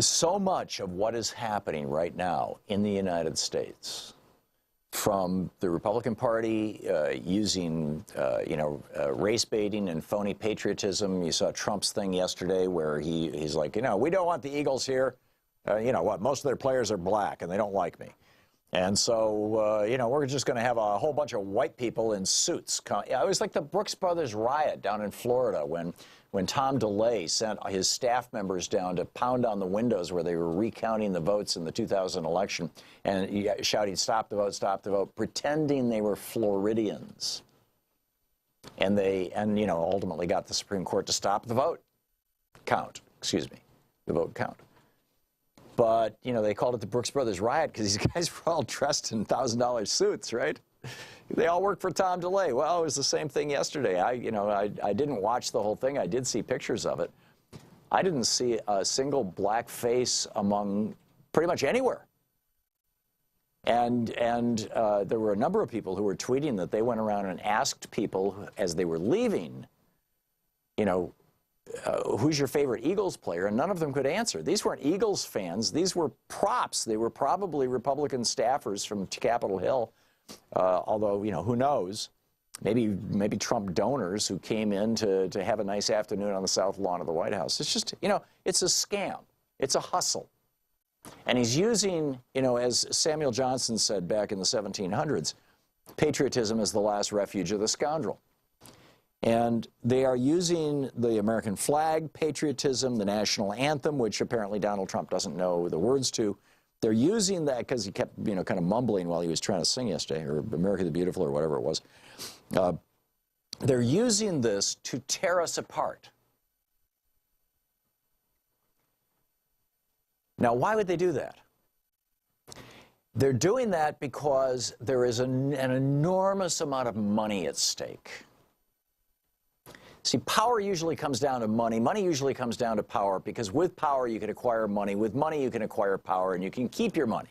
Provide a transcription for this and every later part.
So much of what is happening right now in the United States, from the Republican Party using, race baiting and phony patriotism. You saw Trump's thing yesterday where he's like, we don't want the Eagles here. Most of their players are black and they don't like me. And so, we're just going to have a whole bunch of white people in suits. It was like the Brooks Brothers riot down in Florida when Tom DeLay sent his staff members down to pound on the windows where they were recounting the votes in the 2000 election and shouting, "Stop the vote," pretending they were Floridians. And ultimately got the Supreme Court to stop the vote count. The vote count. But, they called it the Brooks Brothers riot because these guys were all dressed in $1,000 suits, right? They all work for Tom DeLay. Well, it was the same thing yesterday. I didn't watch the whole thing. I did see pictures of it. I didn't see a single black face among pretty much anywhere. And there were a number of people who were tweeting that they went around and asked people as they were leaving, who's your favorite Eagles player? And none of them could answer. These weren't Eagles fans. These were props. They were probably Republican staffers from Capitol Hill. Although, who knows? Maybe Trump donors who came in to have a nice afternoon on the South Lawn of the White House. It's just, it's a scam. It's a hustle. And he's using, as Samuel Johnson said back in the 1700s, patriotism is the last refuge of the scoundrel. And they are using the American flag, patriotism, the national anthem, which apparently Donald Trump doesn't know the words to. They're using that because he kept, kind of mumbling while he was trying to sing yesterday, or America the Beautiful, or whatever it was. They're using this to tear us apart. Now, why would they do that? They're doing that because there is an enormous amount of money at stake. See, power usually comes down to money. Money usually comes down to power, because with power you can acquire money. With money you can acquire power, and you can keep your money.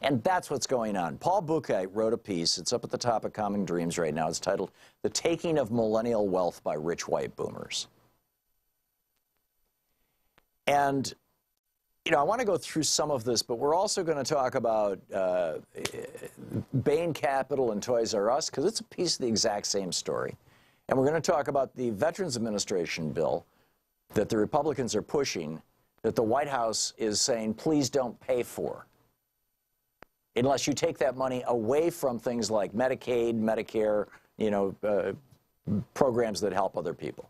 And that's what's going on. Paul Buchheit wrote a piece. It's up at the top of Common Dreams right now. It's titled, "The Taking of Millennial Wealth by Rich White Boomers." And, I want to go through some of this, but we're also going to talk about Bain Capital and Toys R Us, because it's a piece of the exact same story. And we're going to talk about the Veterans Administration bill that the Republicans are pushing, that the White House is saying, please don't pay for, unless you take that money away from things like Medicaid, Medicare, programs that help other people,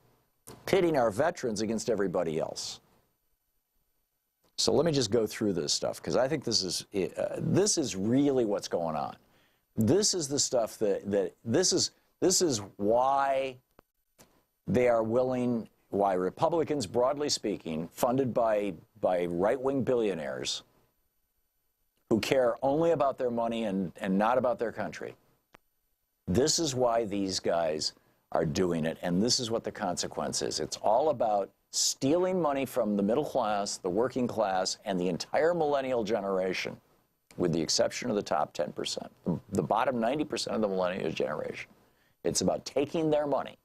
pitting our veterans against everybody else. So let me just go through this stuff, because I think this is really what's going on. This is the stuff this is why they are willing, why Republicans, broadly speaking, funded by right-wing billionaires who care only about their money and not about their country. This is why these guys are doing it, and this is what the consequence is. It's all about stealing money from the middle class, the working class, and the entire millennial generation, with the exception of the top 10%. The bottom 90% of the millennial generation. It's about taking their money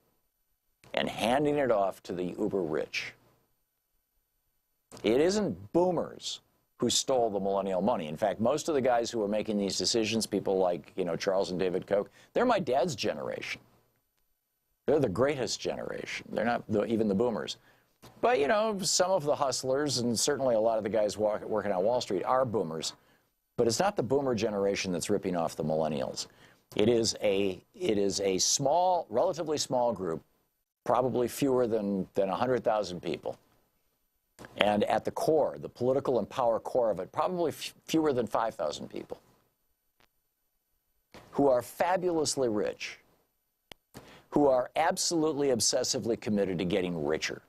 and handing it off to the uber rich. It isn't boomers who stole the millennial money. In fact, most of the guys who are making these decisions, people like, Charles and David Koch, they're my dad's generation. They're the greatest generation. They're not even the boomers. But, some of the hustlers, and certainly a lot of the guys working on Wall Street, are boomers. But it's not the boomer generation that's ripping off the millennials. It is a small, relatively small group, probably fewer than 100,000 people. And at the core, the political and power core of it, probably fewer than 5,000 people, who are fabulously rich, who are absolutely obsessively committed to getting richer.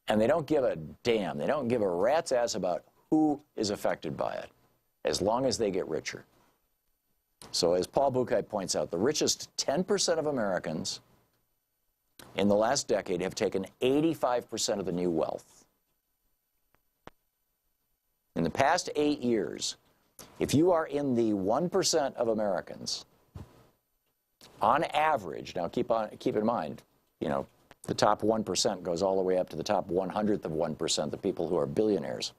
And they don't give a damn. They don't give a rat's ass about who is affected by it, as long as they get richer. So as Paul Buchheit points out, the richest 10% of Americans in the last decade have taken 85% of the new wealth. In the past 8 years, if you are in the 1% of Americans, on average, now keep in mind, The top 1% goes all the way up to the top 100th of 1%, the people who are billionaires.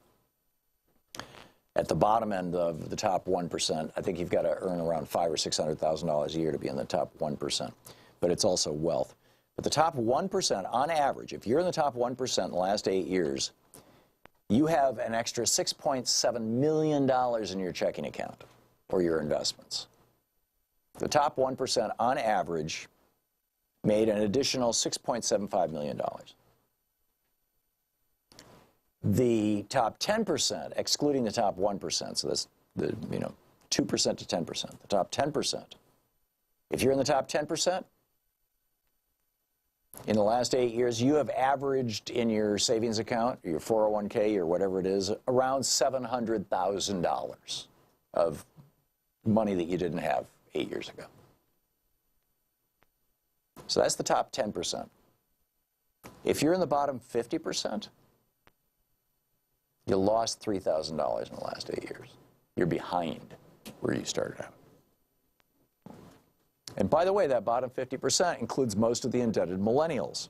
At the bottom end of the top 1%, I think you've got to earn around $500,000 or $600,000 a year to be in the top 1%. But it's also wealth. But the top 1%, on average, if you're in the top 1% in the last 8 years, you have an extra $6.7 million in your checking account or your investments. The top 1%, on average, made an additional $6.75 million. The top 10%, excluding the top 1%, so that's the 2% to 10%, the top 10%, if you're in the top 10%, in the last 8 years, you have averaged in your savings account, your 401k or whatever it is, around $700,000 of money that you didn't have 8 years ago. So that's the top 10%. If you're in the bottom 50%, you lost $3,000 in the last 8 years. You're behind where you started out. And by the way, that bottom 50% includes most of the indebted millennials.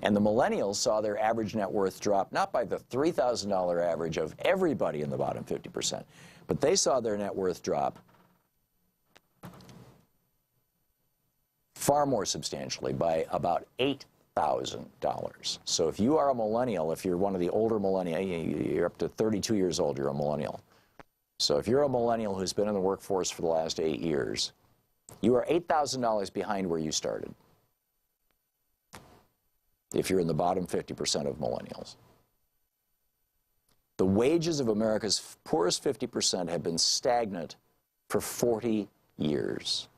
And the millennials saw their average net worth drop, not by the $3,000 average of everybody in the bottom 50%, but they saw their net worth drop far more substantially, by about $8,000. So if you are a millennial, if you're one of the older millennials, you're up to 32 years old, you're a millennial. So if you're a millennial who's been in the workforce for the last 8 years, you are $8,000 behind where you started, if you're in the bottom 50% of millennials. The wages of America's poorest 50% have been stagnant for 40 years.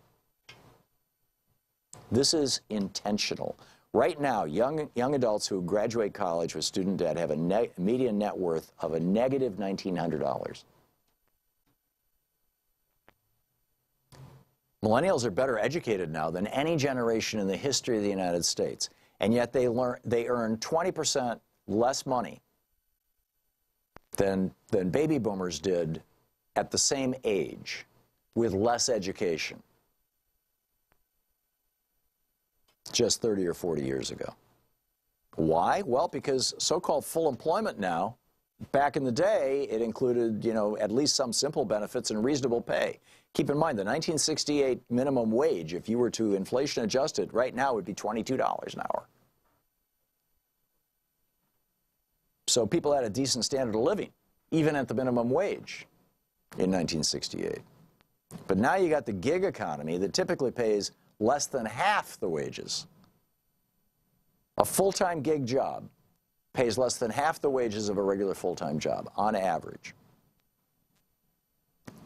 This is intentional. Right now, young adults who graduate college with student debt have a median net worth of a negative $1,900. Millennials are better educated now than any generation in the history of the United States, and yet they earn 20% less money than baby boomers did at the same age with less education just 30 or 40 years ago. Why? Well, because so-called full employment now, back in the day, it included, at least some simple benefits and reasonable pay. Keep in mind, the 1968 minimum wage, if you were to inflation adjust it, right now would be $22 an hour. So people had a decent standard of living, even at the minimum wage in 1968. But now you got the gig economy that typically pays less than half the wages. A full-time gig job pays less than half the wages of a regular full-time job, on average.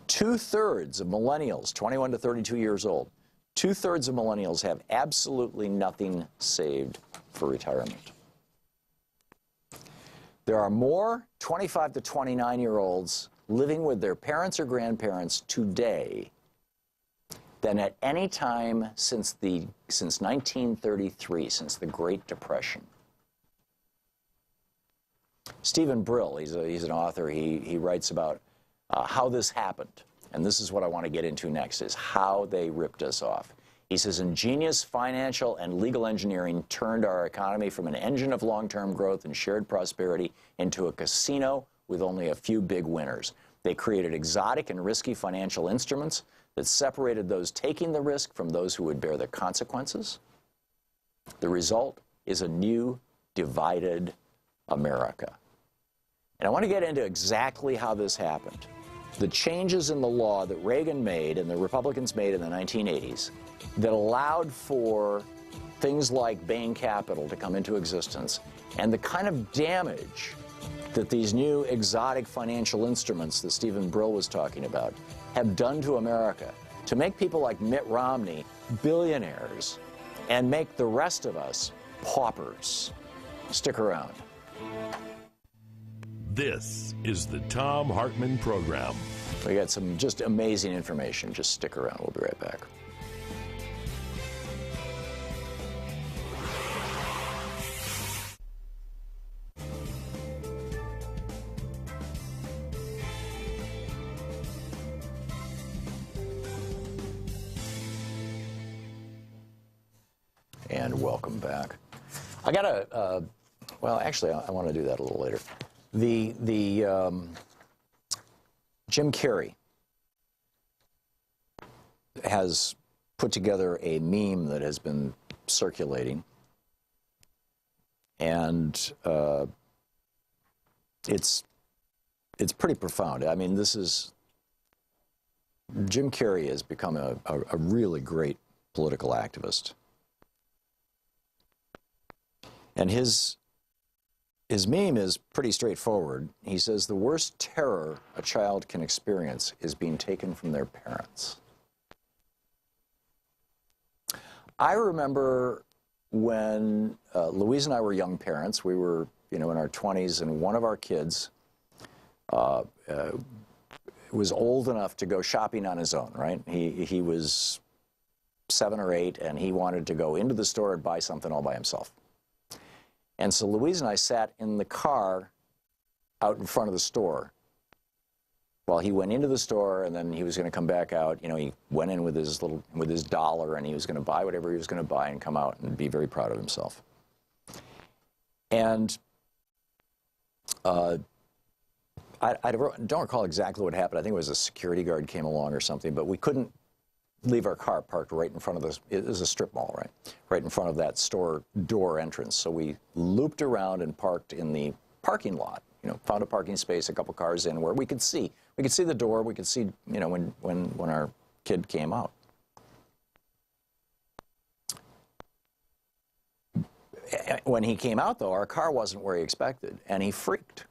2/3 of millennials, 21 to 32 years old, 2/3 of millennials have absolutely nothing saved for retirement. There are more 25 to 29-year-olds living with their parents or grandparents today than at any time since 1933, since the Great Depression. Stephen Brill, he's an author, he writes about how this happened. And this is what I want to get into next, is how they ripped us off. He says, ingenious financial and legal engineering turned our economy from an engine of long-term growth and shared prosperity into a casino with only a few big winners. They created exotic and risky financial instruments that separated those taking the risk from those who would bear the consequences. The result is a new, divided America. And I want to get into exactly how this happened. The changes in the law that Reagan made and the Republicans made in the 1980s that allowed for things like Bain Capital to come into existence, and the kind of damage that these new exotic financial instruments that Stephen Brill was talking about have done to America, to make people like Mitt Romney billionaires and make the rest of us paupers. Stick around. This is the Thom Hartmann Program. We got some just amazing information. Just stick around. We'll be right back. And welcome back. I got a, well, actually, I want to do that a little later. Jim Carrey has put together a meme that has been circulating, and it's pretty profound. I mean, Jim Carrey has become a really great political activist. And his meme is pretty straightforward. He says, the worst terror a child can experience is being taken from their parents. I remember when Louise and I were young parents. We were, in our 20s, and one of our kids was old enough to go shopping on his own, right? He was 7 or 8, and he wanted to go into the store and buy something all by himself. And so Louise and I sat in the car out in front of the store while he went into the store, and then he was going to come back out. He went in with his dollar, and he was going to buy whatever he was going to buy and come out and be very proud of himself. And I don't recall exactly what happened. I think it was a security guard came along or something, but we couldn't leave our car parked right in front of it was a strip mall, right? Right in front of that store door entrance. So we looped around and parked in the parking lot, found a parking space, a couple cars in where we could see the door, we could see, when our kid came out. When he came out, though, our car wasn't where he expected, and he freaked.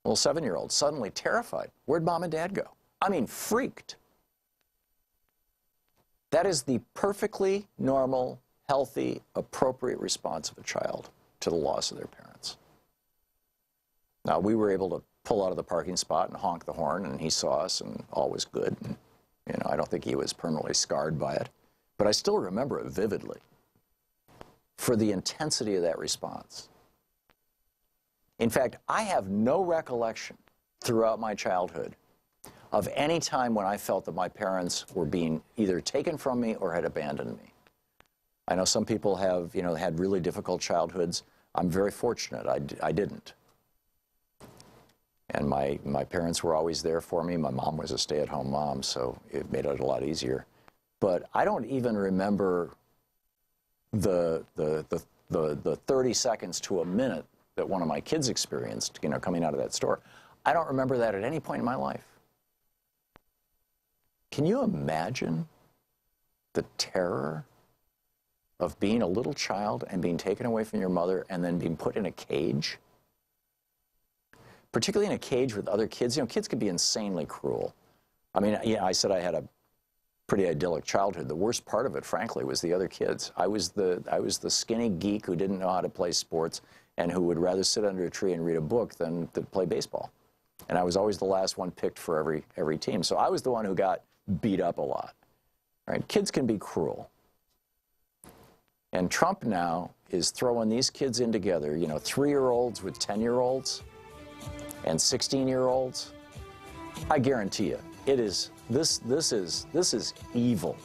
Little 7-year-old, suddenly terrified. Where'd Mom and Dad go? I mean, freaked. That is the perfectly normal, healthy, appropriate response of a child to the loss of their parents. Now, we were able to pull out of the parking spot and honk the horn, and he saw us, and all was good. And, I don't think he was permanently scarred by it. But I still remember it vividly for the intensity of that response. In fact, I have no recollection throughout my childhood of any time when I felt that my parents were being either taken from me or had abandoned me. I know some people have, had really difficult childhoods. I'm very fortunate. I didn't. And my parents were always there for me. My mom was a stay-at-home mom, so it made it a lot easier. But I don't even remember the 30 seconds to a minute that one of my kids experienced, coming out of that store. I don't remember that at any point in my life. Can you imagine the terror of being a little child and being taken away from your mother and then being put in a cage? Particularly in a cage with other kids. Kids can be insanely cruel. I mean, I said I had a pretty idyllic childhood. The worst part of it, frankly, was the other kids. I was the skinny geek who didn't know how to play sports and who would rather sit under a tree and read a book than to play baseball. And I was always the last one picked for every team. So I was the one who got beat up a lot. Right? Kids can be cruel. And Trump now is throwing these kids in together, 3-year-olds with 10-year-olds and 16-year-olds. I guarantee you, this is evil.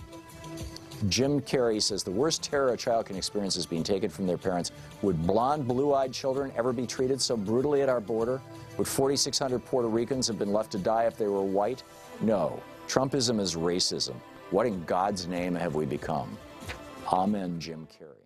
Jim Carrey says the worst terror a child can experience is being taken from their parents. Would blonde, blue-eyed children ever be treated so brutally at our border? Would 4,600 Puerto Ricans have been left to die if they were white? No. Trumpism is racism. What in God's name have we become? Amen, Jim Carrey.